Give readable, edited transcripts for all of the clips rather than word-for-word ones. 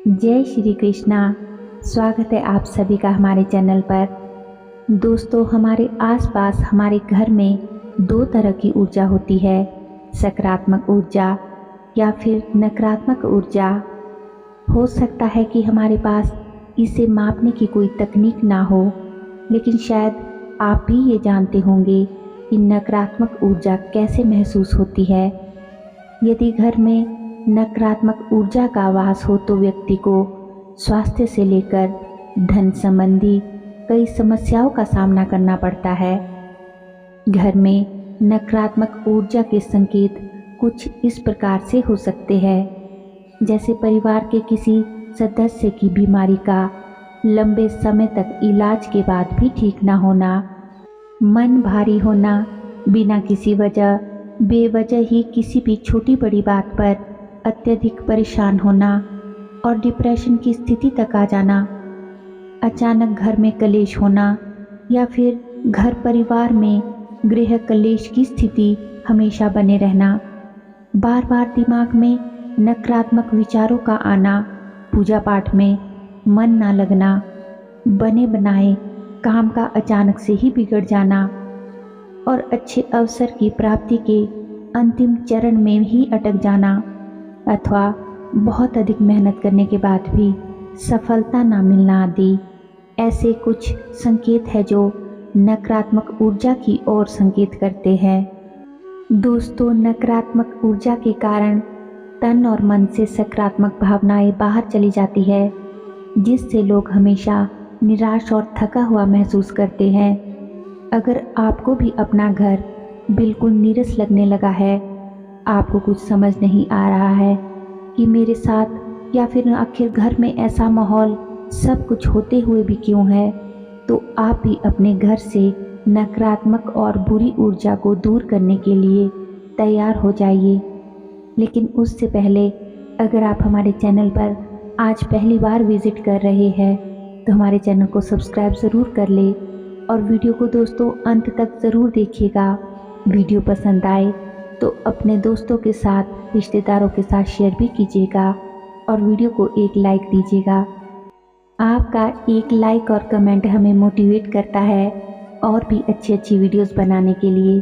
जय श्री कृष्णा। स्वागत है आप सभी का हमारे चैनल पर। दोस्तों, हमारे आसपास हमारे घर में दो तरह की ऊर्जा होती है, सकारात्मक ऊर्जा या फिर नकारात्मक ऊर्जा। हो सकता है कि हमारे पास इसे मापने की कोई तकनीक ना हो, लेकिन शायद आप भी ये जानते होंगे कि नकारात्मक ऊर्जा कैसे महसूस होती है। यदि घर में नकारात्मक ऊर्जा का वास हो तो व्यक्ति को स्वास्थ्य से लेकर धन संबंधी कई समस्याओं का सामना करना पड़ता है। घर में नकारात्मक ऊर्जा के संकेत कुछ इस प्रकार से हो सकते हैं, जैसे परिवार के किसी सदस्य की बीमारी का लंबे समय तक इलाज के बाद भी ठीक ना होना, मन भारी होना, बिना किसी वजह बेवजह ही किसी भी छोटी बड़ी बात पर अत्यधिक परेशान होना और डिप्रेशन की स्थिति तक आ जाना, अचानक घर में कलेश होना या फिर घर परिवार में गृह कलेश की स्थिति हमेशा बने रहना, बार बार दिमाग में नकारात्मक विचारों का आना, पूजा पाठ में मन ना लगना, बने बनाए काम का अचानक से ही बिगड़ जाना और अच्छे अवसर की प्राप्ति के अंतिम चरण में ही अटक जाना, अथवा बहुत अधिक मेहनत करने के बाद भी सफलता ना मिलना आदि। ऐसे कुछ संकेत है जो नकारात्मक ऊर्जा की ओर संकेत करते हैं। दोस्तों, नकारात्मक ऊर्जा के कारण तन और मन से सकारात्मक भावनाएं बाहर चली जाती है, जिससे लोग हमेशा निराश और थका हुआ महसूस करते हैं। अगर आपको भी अपना घर बिल्कुल नीरस लगने लगा है, आपको कुछ समझ नहीं आ रहा है कि मेरे साथ या फिर आखिर घर में ऐसा माहौल सब कुछ होते हुए भी क्यों है, तो आप भी अपने घर से नकारात्मक और बुरी ऊर्जा को दूर करने के लिए तैयार हो जाइए। लेकिन उससे पहले अगर आप हमारे चैनल पर आज पहली बार विजिट कर रहे हैं तो हमारे चैनल को सब्सक्राइब ज़रूर कर ले और वीडियो को दोस्तों अंत तक ज़रूर देखिएगा। वीडियो पसंद आए तो अपने दोस्तों के साथ, रिश्तेदारों के साथ शेयर भी कीजिएगा और वीडियो को एक लाइक दीजिएगा। आपका एक लाइक और कमेंट हमें मोटिवेट करता है और भी अच्छी अच्छी वीडियोस बनाने के लिए।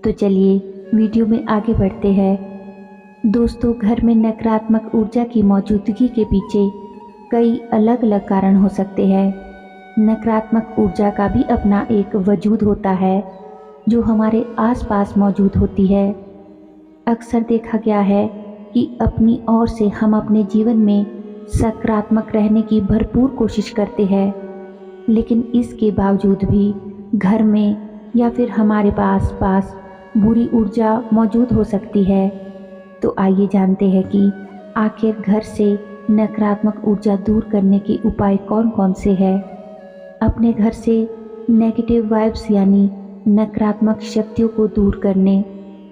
तो चलिए वीडियो में आगे बढ़ते हैं। दोस्तों, घर में नकारात्मक ऊर्जा की मौजूदगी के पीछे कई अलग अलग कारण हो सकते हैं। नकारात्मक ऊर्जा का भी अपना एक वजूद होता है जो हमारे आसपास मौजूद होती है। अक्सर देखा गया है कि अपनी ओर से हम अपने जीवन में सकारात्मक रहने की भरपूर कोशिश करते हैं, लेकिन इसके बावजूद भी घर में या फिर हमारे पास बुरी ऊर्जा मौजूद हो सकती है। तो आइए जानते हैं कि आखिर घर से नकारात्मक ऊर्जा दूर करने के उपाय कौन कौन से हैं। अपने घर से नेगेटिव वाइब्स यानी नकारात्मक शक्तियों को दूर करने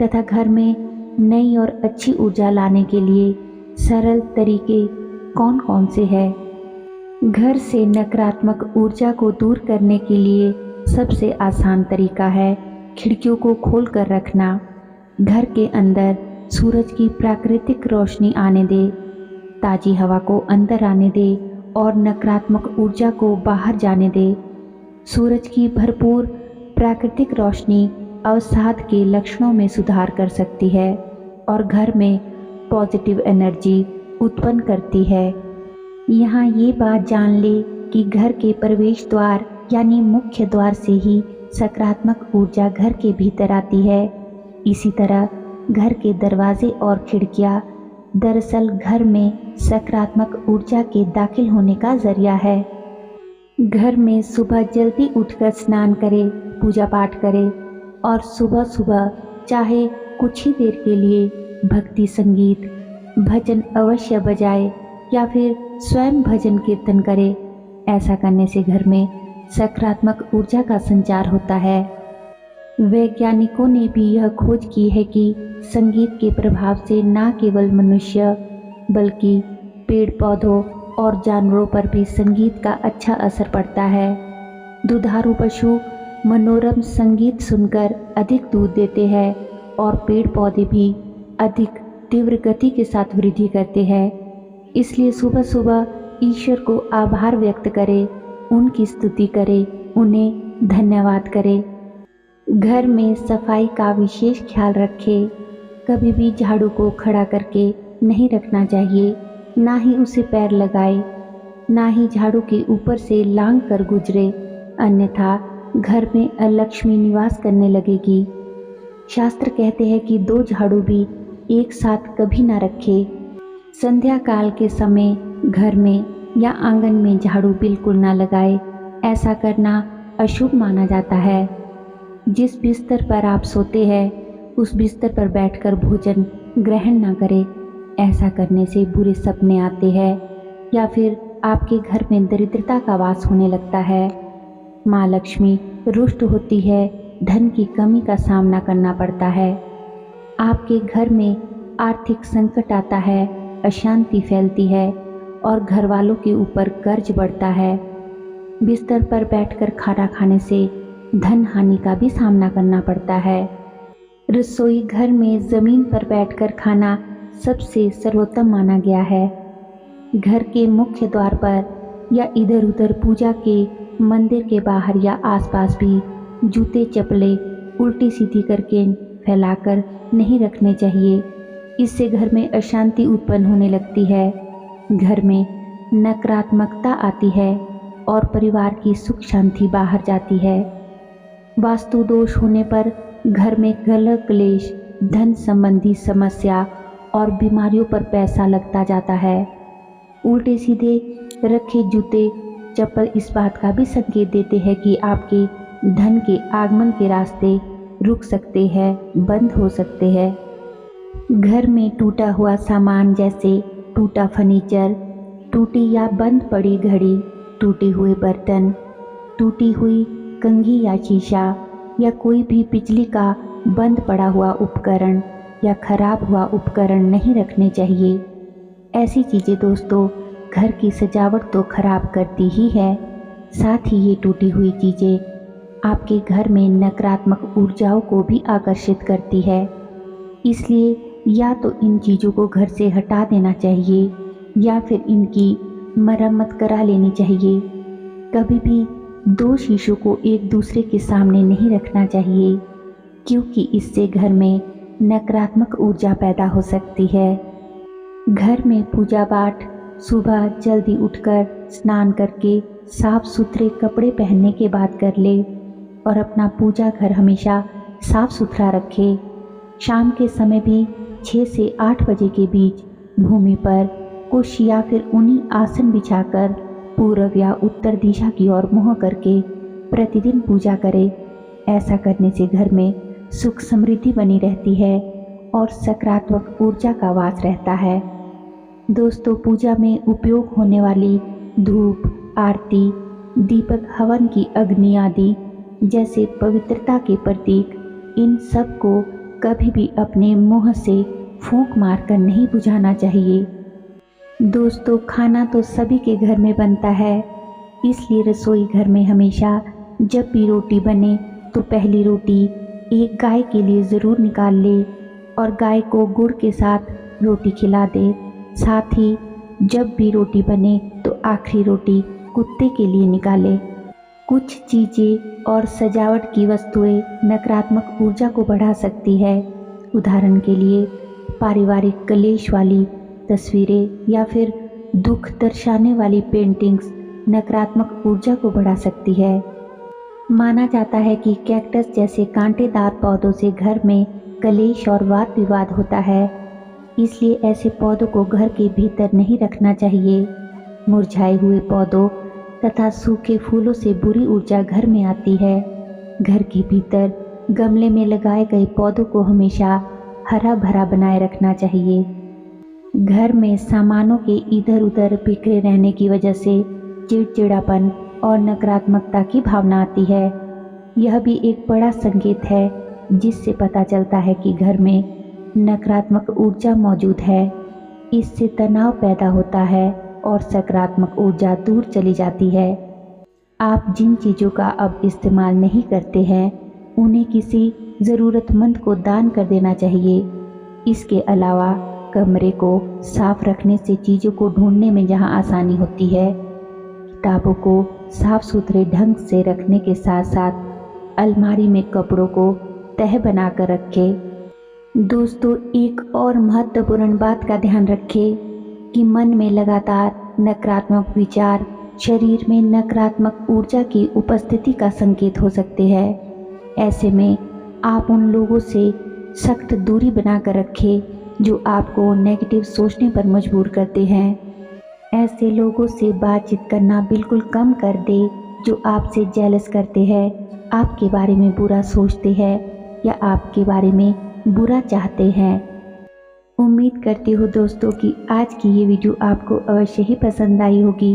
तथा घर में नई और अच्छी ऊर्जा लाने के लिए सरल तरीके कौन कौन से हैं। घर से नकारात्मक ऊर्जा को दूर करने के लिए सबसे आसान तरीका है खिड़कियों को खोल कर रखना। घर के अंदर सूरज की प्राकृतिक रोशनी आने दे, ताज़ी हवा को अंदर आने दे और नकारात्मक ऊर्जा को बाहर जाने दे। सूरज की भरपूर प्राकृतिक रोशनी अवसाद के लक्षणों में सुधार कर सकती है और घर में पॉजिटिव एनर्जी उत्पन्न करती है। यहाँ ये बात जान ले कि घर के प्रवेश द्वार यानी मुख्य द्वार से ही सकारात्मक ऊर्जा घर के भीतर आती है। इसी तरह घर के दरवाजे और खिड़कियाँ दरअसल घर में सकारात्मक ऊर्जा के दाखिल होने का जरिया है। घर में सुबह जल्दी उठकर स्नान करें, पूजा पाठ करें और सुबह सुबह चाहे कुछ ही देर के लिए भक्ति संगीत, भजन अवश्य बजाए या फिर स्वयं भजन कीर्तन करें। ऐसा करने से घर में सकारात्मक ऊर्जा का संचार होता है। वैज्ञानिकों ने भी यह खोज की है कि संगीत के प्रभाव से न केवल मनुष्य बल्कि पेड़ पौधों और जानवरों पर भी संगीत का अच्छा असर पड़ता है। दुधारू पशु मनोरम संगीत सुनकर अधिक दूध देते हैं और पेड़ पौधे भी अधिक तीव्र गति के साथ वृद्धि करते हैं। इसलिए सुबह सुबह ईश्वर को आभार व्यक्त करें, उनकी स्तुति करें, उन्हें धन्यवाद करें। घर में सफाई का विशेष ख्याल रखें। कभी भी झाड़ू को खड़ा करके नहीं रखना चाहिए, ना ही उसे पैर लगाए, ना ही झाड़ू के ऊपर से लांग कर गुजरे, अन्यथा घर में अलक्ष्मी निवास करने लगेगी। शास्त्र कहते हैं कि 2 झाड़ू भी एक साथ कभी ना रखे। संध्या काल के समय घर में या आंगन में झाड़ू बिल्कुल ना लगाए। ऐसा करना अशुभ माना जाता है। जिस बिस्तर पर आप सोते हैं उस बिस्तर पर बैठकर भोजन ग्रहण ना करें। ऐसा करने से बुरे सपने आते हैं या फिर आपके घर में दरिद्रता का वास होने लगता है। माँ लक्ष्मी रुष्ट होती है, धन की कमी का सामना करना पड़ता है। आपके घर में आर्थिक संकट आता है, अशांति फैलती है और घर वालों के ऊपर कर्ज बढ़ता है। बिस्तर पर बैठकर खाना खाने से धन हानि का भी सामना करना पड़ता है। रसोई घर में ज़मीन पर बैठकर खाना सबसे सर्वोत्तम माना गया है। घर के मुख्य द्वार पर या इधर उधर पूजा के मंदिर के बाहर या आसपास भी जूते चप्पलें उल्टी सीधी करके फैलाकर नहीं रखने चाहिए। इससे घर में अशांति उत्पन्न होने लगती है, घर में नकारात्मकता आती है और परिवार की सुख शांति बाहर जाती है। वास्तु दोष होने पर घर में कलह क्लेश, धन संबंधी समस्या और बीमारियों पर पैसा लगता जाता है। उल्टे सीधे रखे जूते चप्पल इस बात का भी संकेत देते हैं कि आपके धन के आगमन के रास्ते रुक सकते हैं, बंद हो सकते हैं। घर में टूटा हुआ सामान जैसे टूटा फर्नीचर, टूटी या बंद पड़ी घड़ी, टूटे हुए बर्तन, टूटी हुई कंघी या शीशा या कोई भी बिजली का बंद पड़ा हुआ उपकरण या खराब हुआ उपकरण नहीं रखने चाहिए। ऐसी चीज़ें दोस्तों घर की सजावट तो खराब करती ही है, साथ ही ये टूटी हुई चीज़ें आपके घर में नकारात्मक ऊर्जाओं को भी आकर्षित करती है। इसलिए या तो इन चीज़ों को घर से हटा देना चाहिए या फिर इनकी मरम्मत करा लेनी चाहिए। कभी भी 2 शीशों को एक दूसरे के सामने नहीं रखना चाहिए, क्योंकि इससे घर में नकारात्मक ऊर्जा पैदा हो सकती है। घर में पूजा पाठ सुबह जल्दी उठकर स्नान करके साफ सुथरे कपड़े पहनने के बाद कर ले और अपना पूजा घर हमेशा साफ सुथरा रखे। शाम के समय भी 6 से 8 बजे के बीच भूमि पर कुश या फिर ऊनी आसन बिछाकर पूर्व या उत्तर दिशा की ओर मुँह करके प्रतिदिन पूजा करें। ऐसा करने से घर में सुख समृद्धि बनी रहती है और सकारात्मक ऊर्जा का वास रहता है। दोस्तों, पूजा में उपयोग होने वाली धूप, आरती, दीपक, हवन की अग्नि आदि जैसे पवित्रता के प्रतीक, इन सब को कभी भी अपने मुंह से फूंक मारकर नहीं बुझाना चाहिए। दोस्तों, खाना तो सभी के घर में बनता है, इसलिए रसोई घर में हमेशा जब भी रोटी बने तो पहली रोटी एक गाय के लिए ज़रूर निकाल ले और गाय को गुड़ के साथ रोटी खिला दे। साथ ही जब भी रोटी बने तो आखिरी रोटी कुत्ते के लिए निकाले। कुछ चीज़ें और सजावट की वस्तुएं नकारात्मक ऊर्जा को बढ़ा सकती है। उदाहरण के लिए पारिवारिक कलेश वाली तस्वीरें या फिर दुख दर्शाने वाली पेंटिंग्स नकारात्मक ऊर्जा को बढ़ा सकती है। माना जाता है कि कैक्टस जैसे कांटेदार पौधों से घर में कलेश और वाद विवाद होता है, इसलिए ऐसे पौधों को घर के भीतर नहीं रखना चाहिए। मुरझाए हुए पौधों तथा सूखे फूलों से बुरी ऊर्जा घर में आती है। घर के भीतर गमले में लगाए गए पौधों को हमेशा हरा भरा बनाए रखना चाहिए। घर में सामानों के इधर उधर बिखरे रहने की वजह से चिड़चिड़ापन और नकारात्मकता की भावना आती है। यह भी एक बड़ा संकेत है जिससे पता चलता है कि घर में नकारात्मक ऊर्जा मौजूद है। इससे तनाव पैदा होता है और सकारात्मक ऊर्जा दूर चली जाती है। आप जिन चीज़ों का अब इस्तेमाल नहीं करते हैं उन्हें किसी ज़रूरतमंद को दान कर देना चाहिए। इसके अलावा कमरे को साफ रखने से चीज़ों को ढूंढने में जहां आसानी होती है, किताबों को साफ सुथरे ढंग से रखने के साथ साथ अलमारी में कपड़ों को तह बनाकर रखें। दोस्तों, एक और महत्वपूर्ण बात का ध्यान रखें कि मन में लगातार नकारात्मक विचार शरीर में नकारात्मक ऊर्जा की उपस्थिति का संकेत हो सकते हैं। ऐसे में आप उन लोगों से सख्त दूरी बनाकर रखें जो आपको नेगेटिव सोचने पर मजबूर करते हैं। ऐसे लोगों से बातचीत करना बिल्कुल कम कर दे जो आपसे जेलस करते हैं, आपके बारे में बुरा सोचते हैं या आपके बारे में बुरा चाहते हैं। उम्मीद करती हूँ दोस्तों कि आज की ये वीडियो आपको अवश्य ही पसंद आई होगी।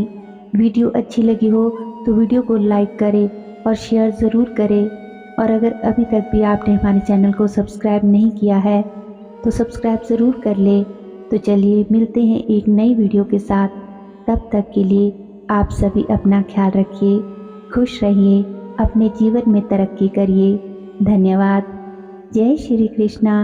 वीडियो अच्छी लगी हो तो वीडियो को लाइक करें और शेयर ज़रूर करें, और अगर अभी तक भी आपने हमारे चैनल को सब्सक्राइब नहीं किया है तो सब्सक्राइब ज़रूर कर ले। तो चलिए मिलते हैं एक नई वीडियो के साथ। तब तक के लिए आप सभी अपना ख्याल रखिए, खुश रहिए, अपने जीवन में तरक्की करिए। धन्यवाद। जय श्री कृष्णा।